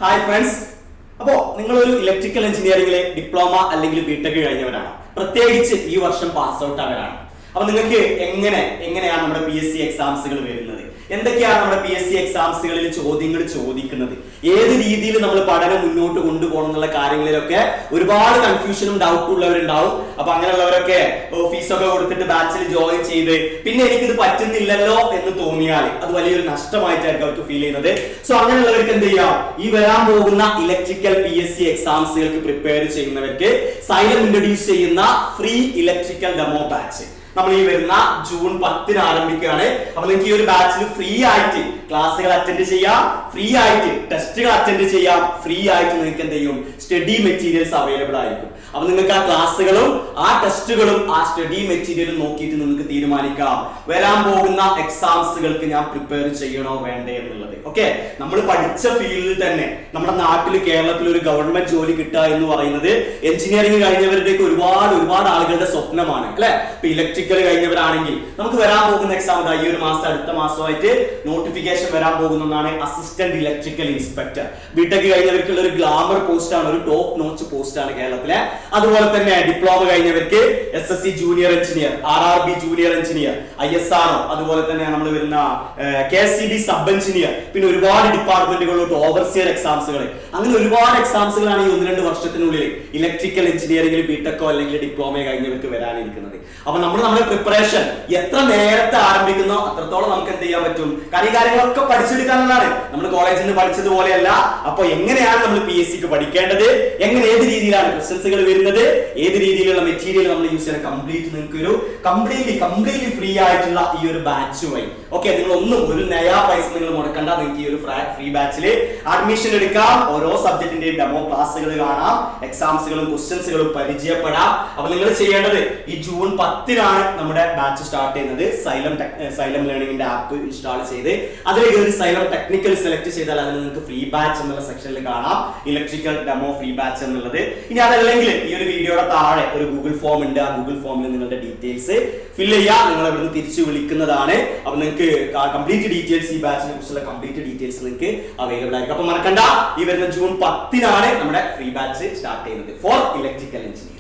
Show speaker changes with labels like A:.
A: Hi friends. അപ്പോൾ നിങ്ങളൊരു electrical എഞ്ചിനീയറിംഗിലെ diploma അല്ലെങ്കിൽ ബിടെക് കഴിഞ്ഞവരാണ്, പ്രത്യേകിച്ച് ഈ വർഷം പാസ് ഔട്ട് ആയവരാണ്. അപ്പൊ നിങ്ങൾക്ക് എങ്ങനെയാണ് നമ്മുടെ PSC എക്സാംസുകൾ വരുന്നത്, എന്തൊക്കെയാണ് നമ്മുടെ PSC എക്സാംസുകളിൽ ചോദ്യങ്ങൾ ചോദിക്കുന്നത്, ഏത് രീതിയിൽ നമ്മൾ പഠനം മുന്നോട്ട് കൊണ്ടുപോകണം എന്നുള്ള കാര്യങ്ങളിലൊക്കെ ഒരുപാട് കൺഫ്യൂഷനും ഡൗട്ടും ഉള്ളവരുണ്ടാവും. അപ്പൊ അങ്ങനെയുള്ളവരൊക്കെ ഫീസൊക്കെ കൊടുത്തിട്ട് ബാച്ചിൽ ജോയിൻ ചെയ്ത് പിന്നെ എനിക്കിത് പറ്റുന്നില്ലല്ലോ എന്ന് തോന്നിയാൽ അത് വലിയൊരു നഷ്ടമായിട്ടായിരിക്കും അവർക്ക് ഫീൽ ചെയ്യുന്നത്. സോ അങ്ങനെയുള്ളവർക്ക് എന്ത് ചെയ്യാം, ഈ വരാൻ പോകുന്ന ഇലക്ട്രിക്കൽ PSC എക്സാംസുകൾക്ക് പ്രിപ്പയർ ചെയ്യുന്നവർക്ക് സൈലം ഇൻട്രൊഡ്യൂസ് ചെയ്യുന്ന ഫ്രീ ഇലക്ട്രിക്കൽ ഡെമോ ബാച്ച് നമ്മൾ ഈ വരുന്ന ജൂൺ 10 ആരംഭിക്കുകയാണ്. അപ്പൊ നിങ്ങൾക്ക് ഈ ഒരു ബാച്ചിൽ ഫ്രീ ആയിട്ട് ക്ലാസ്സുകൾ അറ്റൻഡ് ചെയ്യാം, ഫ്രീ ആയിട്ട് ടെസ്റ്റുകൾ അറ്റൻഡ് ചെയ്യാം, ഫ്രീ ആയിട്ട് നിങ്ങൾക്ക് എന്ത് ചെയ്യും, സ്റ്റഡി മെറ്റീരിയൽസ് അവൈലബിൾ ആയിരിക്കും. അപ്പൊ നിങ്ങൾക്ക് ആ ക്ലാസ്സുകളും ആ ടെസ്റ്റുകളും ആ സ്റ്റഡി മെറ്റീരിയലും നോക്കിയിട്ട് നിങ്ങൾക്ക് തീരുമാനിക്കാം വരാൻ പോകുന്ന എക്സാംസുകൾക്ക് ഞാൻ പ്രിപ്പയർ ചെയ്യണോ വേണ്ടേ എന്നുള്ളത്. ഓക്കെ, നമ്മൾ പഠിച്ച ഫീൽഡിൽ തന്നെ നമ്മുടെ നാട്ടിൽ കേരളത്തിൽ ഒരു ഗവൺമെന്റ് ജോലി കിട്ടുക എന്ന് പറയുന്നത് എഞ്ചിനീയറിംഗ് കഴിഞ്ഞവരുടെയൊക്കെ ഒരുപാട് ആളുകളുടെ സ്വപ്നമാണ് അല്ലെ. ഇപ്പൊ ഇലക്ട്രിക്കൽ കഴിഞ്ഞവരാണെങ്കിൽ നമുക്ക് വരാൻ പോകുന്ന എക്സാം ഈ ഒരു മാസം അടുത്ത മാസമായിട്ട് നോട്ടിഫിക്കേഷൻ വരാൻ പോകുന്നതാണ് അസിസ്റ്റന്റ് ഇലക്ട്രിക്കൽ ഇൻസ്പെക്ടർ. ബിടെക് കഴിഞ്ഞവർക്കുള്ള ഒരു ഗ്ലാമർ പോസ്റ്റ് ആണ്, ഒരു ടോപ്പ് നോച്ച് പോസ്റ്റ് ആണ് കേരളത്തിലെ. അതുപോലെ തന്നെ ഡിപ്ലോമ കഴിഞ്ഞവർക്ക് SSC junior engineer, RRB junior engineer, ISR, അതുപോലെ തന്നെ നമ്മൾ വരുന്ന KSCB സബ് എഞ്ചിനീയർ, പിന്നെ ഒരുപാട് ഡിപ്പാർട്ട്മെന്റുകളിലോട്ട് ഓവർസിയർ എക്സാംസുകൾ, അങ്ങനെ ഒരുപാട് എക്സാംസുകളാണ് ഈ 1-2 വർഷത്തിനുള്ളിൽ ഇലക്ട്രിക്കൽ എഞ്ചിനീയറിംഗിൽ ബിടെക്കോ അല്ലെങ്കിൽ ഡിപ്ലോമയോ കഴിഞ്ഞവർക്ക് വരാനിരിക്കുന്നത്. അപ്പൊ നമ്മുടെ പ്രിപ്പറേഷൻ എത്ര നേരത്തെ ആരംഭിക്കുന്നോ അത്രത്തോളം നമുക്ക് എന്ത് ചെയ്യാൻ പറ്റും, കാര്യങ്ങളൊക്കെ പഠിച്ചെടുക്കാനുള്ളതാണ്. നമ്മൾ കോളേജിൽ നിന്ന് പഠിച്ചതുപോലെയല്ല. അപ്പൊ എങ്ങനെയാണ് നമ്മൾ PSCക്ക് പഠിക്കേണ്ടത്, ഏത് രീതിയിലാണ് ക്വസ്റ്റ്യൻസുകൾ വരുന്നത്, ഏത് രീതിയിലുള്ള മെറ്റീരിയൽ നമ്മൾ യൂസ് ചെയ്യണം, നിങ്ങൾക്ക് ഒരു കംപ്ലീറ്റ്ലി ഫ്രീ ആയിട്ടുള്ള ഈ ഒരു ബാച്ച് വഴി. ഓക്കെ, നിങ്ങൾ ഒരു നയാ പൈസ നിങ്ങൾ മുടക്കണ്ട. നിങ്ങൾക്ക് ഈ ഒരു ഫ്രീ ബാച്ചിൽ അഡ്മിഷൻ എടുക്കാം, ഓരോ സബ്ജക്റ്റിന്റെയും ഡെമോ ക്ലാസ്സുകൾ കാണാം, എക്സാംസുകളും ക്വസ്റ്റ്യൻസുകളും പരിചയപ്പെടാം. അപ്പൊ നിങ്ങൾ ചെയ്യേണ്ടത് ഈ ജൂൺ 10 നമ്മുടെ ബാച്ച് സ്റ്റാർട്ട് ചെയ്യുന്നത്. സൈലം ലേണിംഗിന്റെ ആപ്പ് ഇൻസ്റ്റാൾ ചെയ്ത് അതിലേക്ക് ഒരു സൈലം ടെക്നിക്കൽ സെലക്ട് ചെയ്താൽ അതിന് നിങ്ങൾക്ക് ഫ്രീ ബാച്ച് എന്നുള്ള സെക്ഷനിൽ കാണാം ഇലക്ട്രിക്കൽ ഡെമോ ഫ്രീ ബാച്ച് എന്നുള്ളത്. ഇനി അതല്ലെങ്കിൽ ഈ ഒരു വീഡിയോയുടെ താഴെ ഒരു ഗൂഗിൾ ഫോം ഉണ്ട്, ആ ഗൂഗിൾ ഫോമിൽ നിങ്ങളുടെ ഡീറ്റെയിൽസ് ഫിൽ ചെയ്യാം, നിങ്ങൾ ഇവിടുന്ന് തിരിച്ചു വിളിക്കുന്നതാണ്. അപ്പൊ നിങ്ങൾക്ക് കംപ്ലീറ്റ് ഡീറ്റെയിൽസ്, ഈ ബാച്ചിനെ കുറിച്ചുള്ള കംപ്ലീറ്റ് ഡീറ്റെയിൽസ് നിങ്ങൾക്ക് അവൈലബിൾ ആയിരിക്കും. അപ്പൊ മറക്കണ്ട, ഈ വരുന്ന ജൂൺ 10 നമ്മുടെ ഫ്രീ ബാച്ച് സ്റ്റാർട്ട് ചെയ്യുന്നത് ഫോർ ഇലക്ട്രിക്കൽ എഞ്ചിനീയർ.